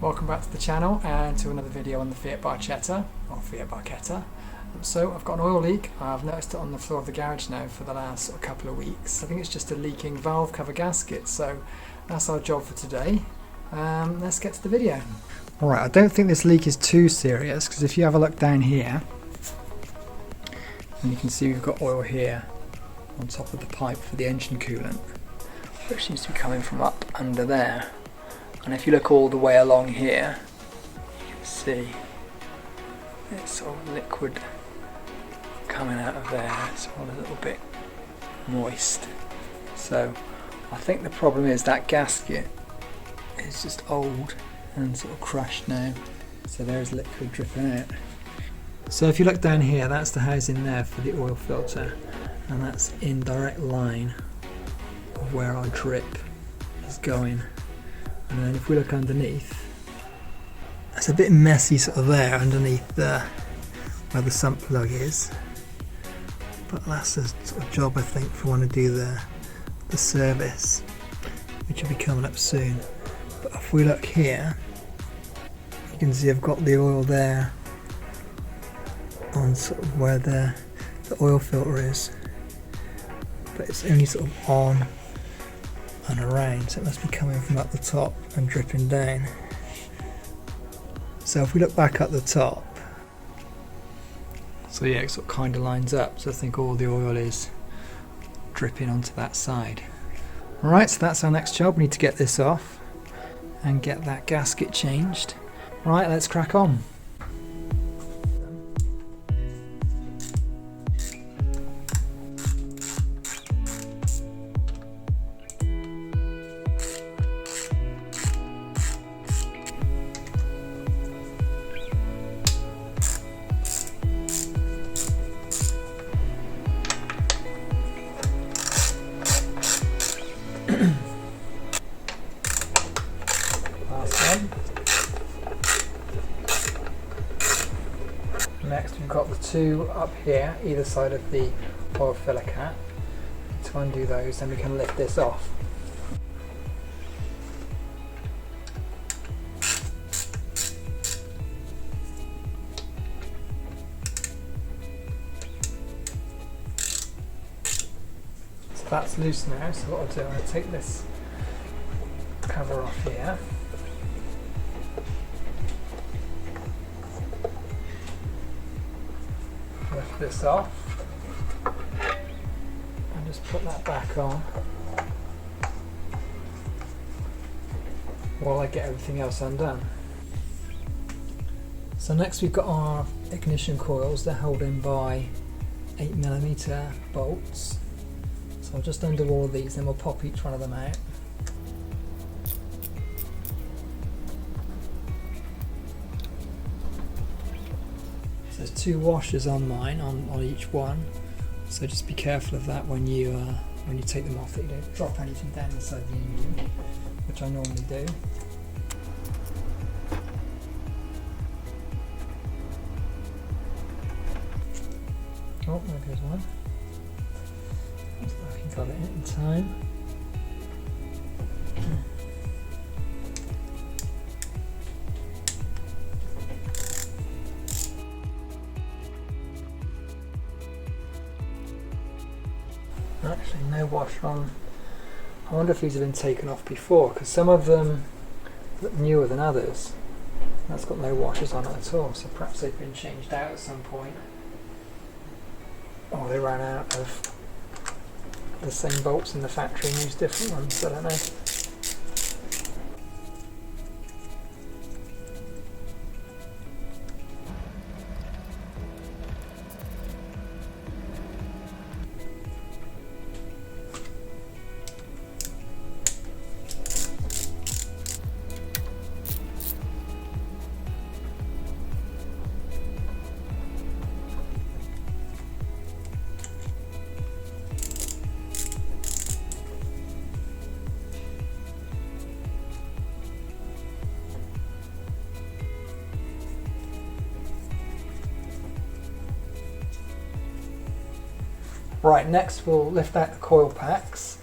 Welcome back to the channel and to another video on the Fiat Barchetta, or Fiat Barchetta. So I've got an oil leak. I've noticed it on the floor of the garage now for the last couple of weeks. I think it's just a leaking valve cover gasket, so that's our job for today. Let's get to the video. Alright, I don't think this leak is too serious, because if you have a look down here, and you can see we've got oil here on top of the pipe for the engine coolant, which seems to be coming from up under there. And if you look all the way along here, you can see it's sort of liquid coming out of there. It's all a little bit moist. So I think the problem is that gasket is just old and sort of crushed now. So there's liquid dripping out. So if you look down here, that's the housing there for the oil filter, and that's in direct line of where our drip is going. And then if we look underneath, it's a bit messy sort of there underneath where the sump plug is. But that's a sort of job I think for when I do the service, which will be coming up soon. But if we look here, you can see I've got the oil there on sort of where the oil filter is. But it's only sort of on and around, so it must be coming from up the top and dripping down. So if we look back at the top, so yeah, it sort of kind of lines up, so I think all the oil is dripping onto that side. Alright, so that's our next job. We need to get this off and get that gasket changed. Right, let's crack on. Next we've got the two up here, either side of the oil filler cap. To undo those, then we can lift this off. So that's loose now, so what I'll do, I'm going to take this cover off here. Lift this off and just put that back on while I get everything else undone. So next we've got our ignition coils. They're held in by 8mm bolts. So I'll just undo all of these, then we'll pop each one of them out. There's two washers on mine, on each one, so just be careful of that when you take them off, that you don't drop anything down inside the engine, which I normally do. Oh, there goes one. Looks like I got it in time. Actually, no washer on. I wonder if these have been taken off before, because some of them look newer than others. That's got no washers on it at all, so perhaps they've been changed out at some point. Or they ran out of the same bolts in the factory and used different ones, I don't know. Right, next we'll lift out the coil packs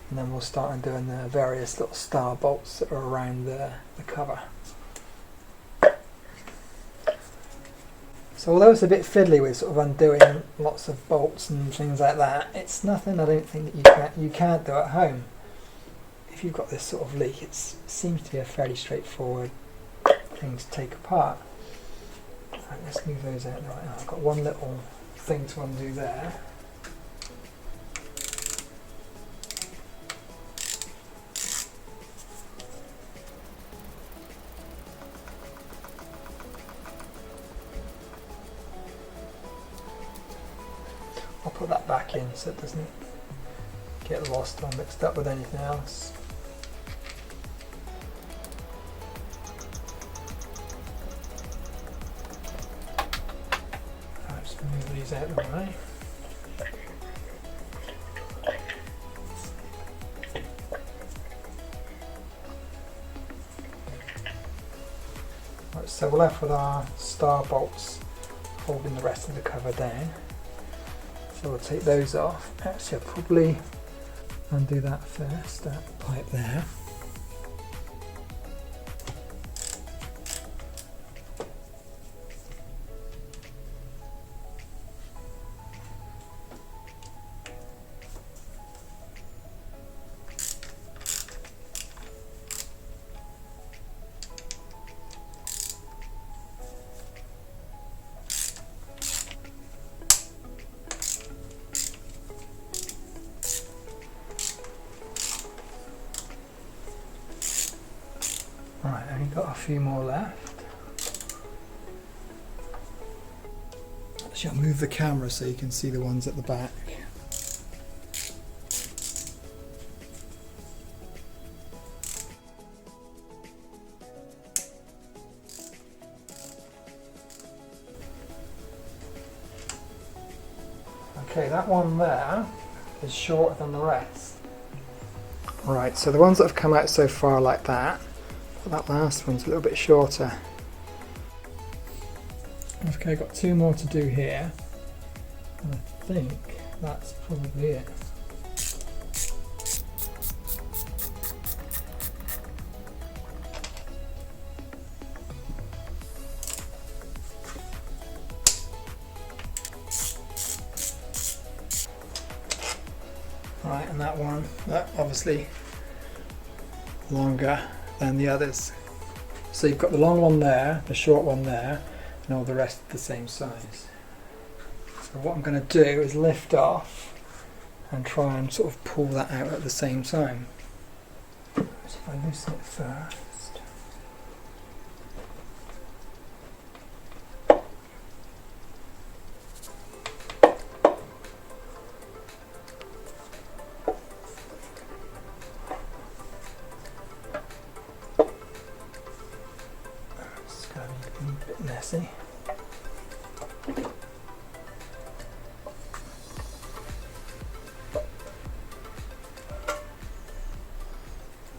and then we'll start on doing the various little star bolts that are around the cover. So although it's a bit fiddly with sort of undoing lots of bolts and things like that, it's nothing I don't think that you can't do at home. If you've got this sort of leak, it seems to be a fairly straightforward thing to take apart. Right, let's move those out right now. I've got one little thing to undo there. I'll put that back in so it doesn't get lost or mixed up with anything else. I'll just move these out of the way. Right, so we're left with our star bolts holding the rest of the cover down. So we'll take those off. Actually, I'll probably undo that first, that pipe there. Right, only got a few more left. Actually, I'll move the camera so you can see the ones at the back. Okay, that one there is shorter than the rest. Right, so the ones that have come out so far like that, but that last one's a little bit shorter. Okay, got two more to do here, and I think that's probably it. Right, and that one, that obviously longer than the others. So you've got the long one there, the short one there, and all the rest the same size. So what I'm going to do is lift off and try and sort of pull that out at the same time. So if I loosen it first. A bit messy.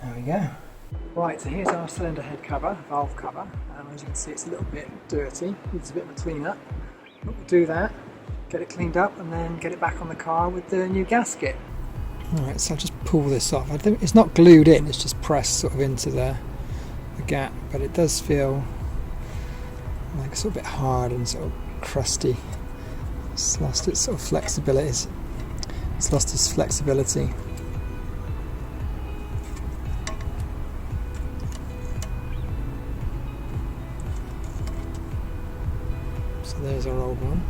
There we go. Right, so here's our cylinder head cover, valve cover, and as you can see it's a little bit dirty, needs a bit of a clean up. But we'll do that, get it cleaned up and then get it back on the car with the new gasket. Alright, so I'll just pull this off. It's not glued in, it's just pressed sort of into the gap, but it does feel like sort of a bit hard and sort of crusty. It's lost its sort of flexibility. It's lost its flexibility. So there's our old one.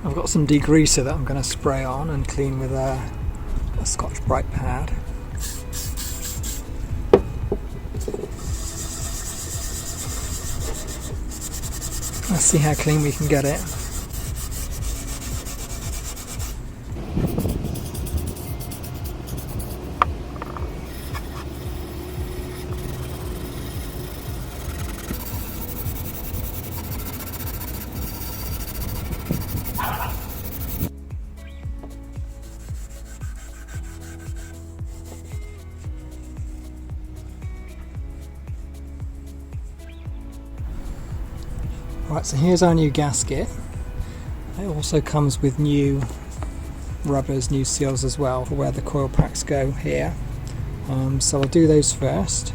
I've got some degreaser that I'm going to spray on and clean with a Scotch-Brite pad. Let's see how clean we can get it. Right, so here's our new gasket. It also comes with new rubbers, new seals as well for where the coil packs go here. So I'll do those first.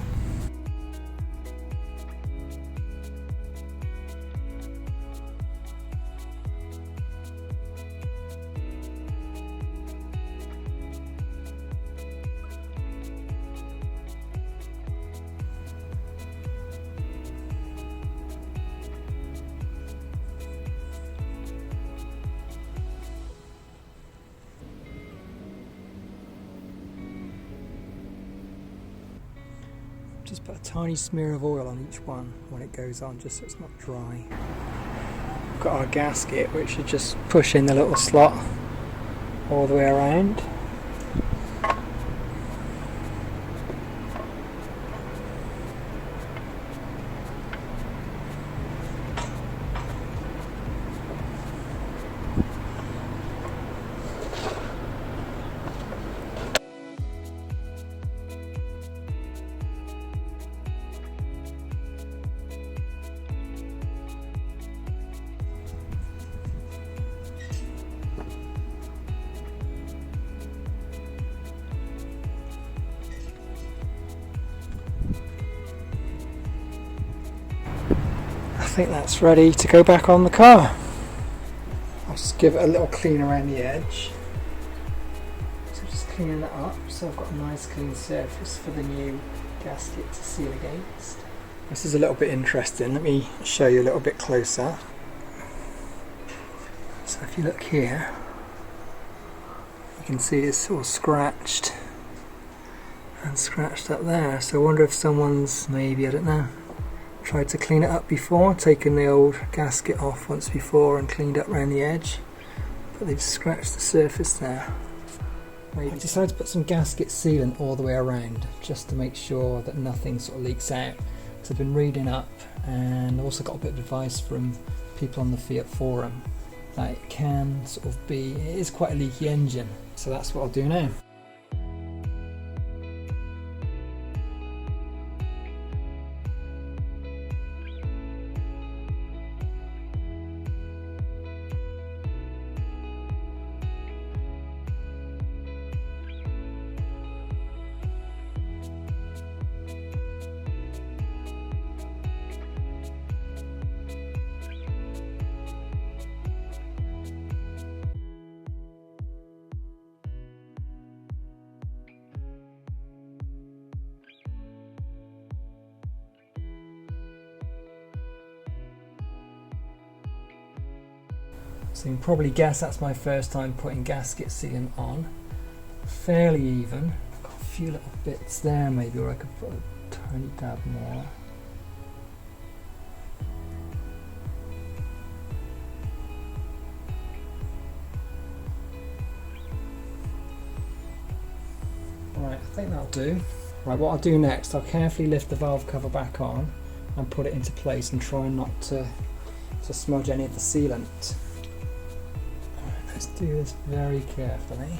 Just put a tiny smear of oil on each one when it goes on, just so it's not dry. We've got our gasket, which should just push in the little slot all the way around. I think that's ready to go back on the car. I'll just give it a little clean around the edge. So just cleaning that up so I've got a nice clean surface for the new gasket to seal against. This is a little bit interesting. Let me show you a little bit closer. So if you look here, you can see it's all scratched and scratched up there. So I wonder if someone's maybe, I don't know, tried to clean it up before, taken the old gasket off once before and cleaned up around the edge, but they've scratched the surface there. I decided to put some gasket sealant all the way around just to make sure that nothing sort of leaks out, because I've been reading up and also got a bit of advice from people on the Fiat forum that it can sort of be, it is quite a leaky engine, so that's what I'll do now. So you can probably guess that's my first time putting gasket sealant on. Fairly even. I've got a few little bits there maybe, or I could put a tiny dab more. Right, I think that'll do. Right, what I'll do next, I'll carefully lift the valve cover back on and put it into place and try not to smudge any of the sealant. Let's do this very carefully.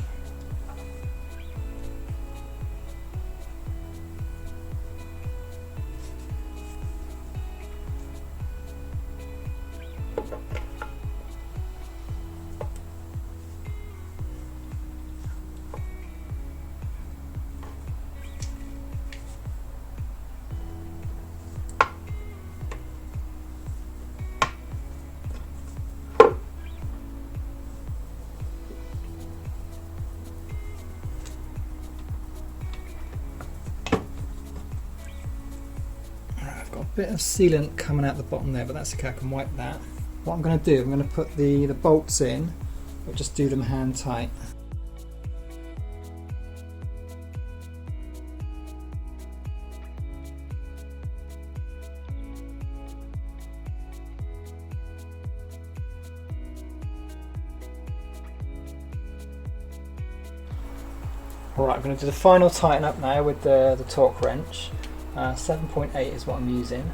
Bit of sealant coming out the bottom there, but that's okay, I can wipe that. What I'm going to do, I'm going to put the bolts in, but just do them hand tight. Alright, I'm going to do the final tighten up now with the torque wrench. 7.8 is what I'm using.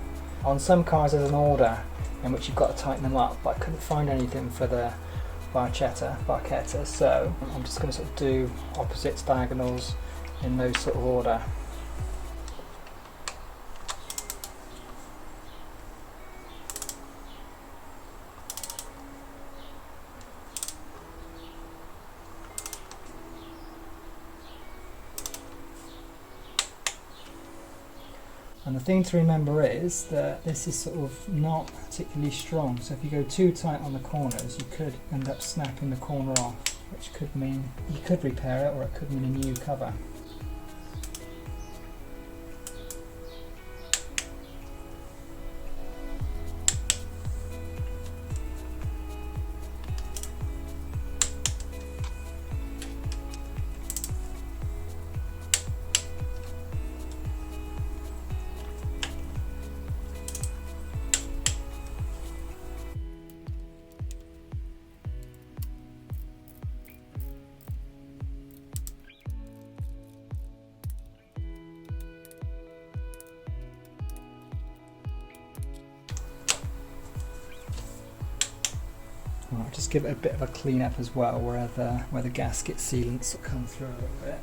On some cars there's an order in which you've got to tighten them up, but I couldn't find anything for the Barchetta, so I'm just going to sort of do opposites, diagonals in those sort of order. And the thing to remember is that this is sort of not particularly strong, so if you go too tight on the corners you could end up snapping the corner off, which could mean you could repair it or it could mean a new cover. I'll just give it a bit of a clean up as well where the gasket sealants will come through a little bit.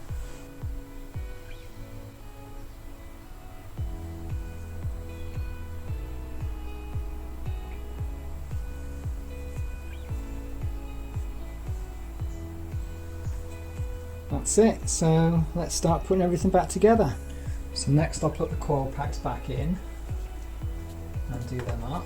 That's it, so let's start putting everything back together. So next I'll put the coil packs back in and do them up.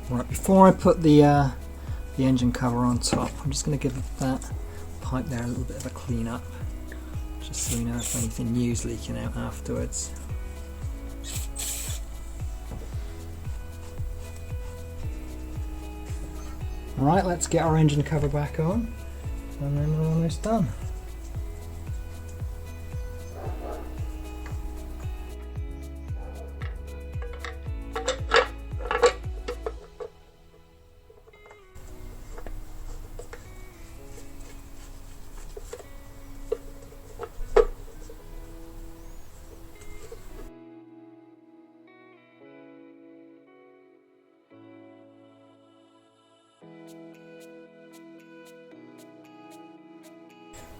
Right, before I put the engine cover on top, I'm just going to give that pipe there a little bit of a clean up, just so we know if anything new's leaking out afterwards. Alright, let's get our engine cover back on, and then we're almost done.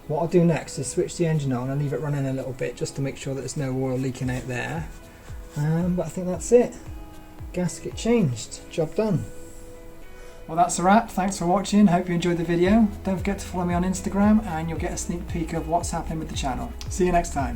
What I'll do next is switch the engine on and leave it running a little bit just to make sure that there's no oil leaking out there. But I think that's it. Gasket changed, job done. Well, that's a wrap. Thanks for watching. Hope you enjoyed the video. Don't forget to follow me on Instagram and you'll get a sneak peek of what's happening with the channel. See you next time.